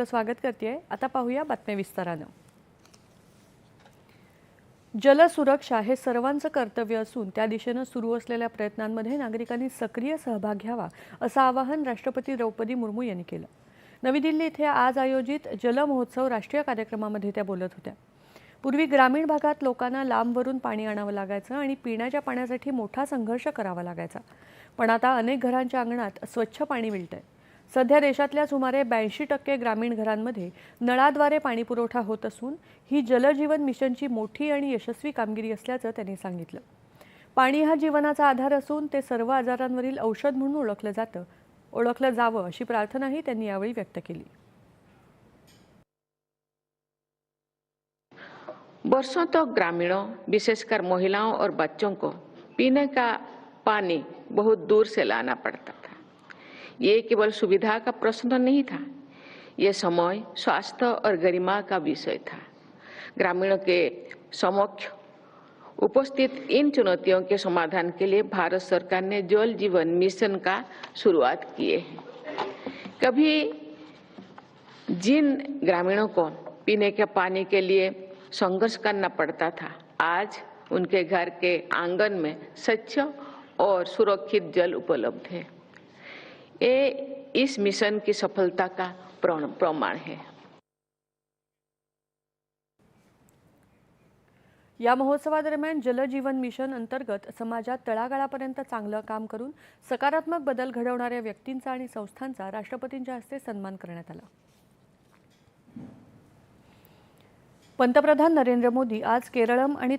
स्वागत करते. आता पाहूया बातम्या विस्तारानं. जलसुरक्षा हे सर्वांचं कर्तव्य असून त्या दिशेनं सुरू असलेल्या प्रयत्नांमध्ये नागरिकांनी सक्रिय सहभाग घ्यावा असं आवाहन राष्ट्रपती द्रौपदी मुर्मू यांनी केलं. नवी दिल्ली इथे आज आयोजित जल महोत्सव राष्ट्रीय कार्यक्रमामध्ये त्या बोलत होत्या. पूर्वी ग्रामीण भागात लोकांना लांबवरून पाणी आणावं लागायचं आणि पिण्याच्या पाण्यासाठी मोठा संघर्ष करावा लागायचा. पण आता अनेक घरांच्या अंगणात स्वच्छ पाणी मिळतंय. सध्या देशातल्या सुमारे 82% ग्रामीण घरांमध्ये नळाद्वारे पाणी पुरवठा होत असून ही जलजीवन मिशनची मोठी आणि यशस्वी कामगिरी असल्याचं त्यांनी सांगितलं. पाणी हा जीवनाचा आधार असून ते सर्व आजारांवरील औषध म्हणून ओळखलं जावं अशी प्रार्थनाही त्यांनी यावेळी व्यक्त केली. वर्षों तक ग्रामीणों, विशेषकर महिलाओं और बच्चों को पीने का पानी बहुत दूर से लाना पड़ता था. ये केवल सुविधा का प्रश्न नहीं था, ये समय, स्वास्थ्य और गरिमा का विषय था. ग्रामीणों के समक्ष उपस्थित इन चुनौतियों के समाधान के लिए भारत सरकार ने जल जीवन मिशन का शुरुआत किए हैं. कभी जिन ग्रामीणों को पीने के पानी के लिए संघर्ष करना पड़ता था, आज उनके घर के आंगन में स्वच्छ और सुरक्षित जल उपलब्ध है. ये इस मिशन की सफलता का प्रमाण है. या महोत्सवादरम्यान जल जीवन मिशन अंतर्गत समाजात तळागाळापर्यंत चांगलं काम करून सकारात्मक बदल घडवणाऱ्या व्यक्तींचा आणि संस्थांचा राष्ट्रपतींच्या हस्ते सन्मान करण्यात आला. पंतप्रधान नरेंद्र मोदी आज केरळम आणि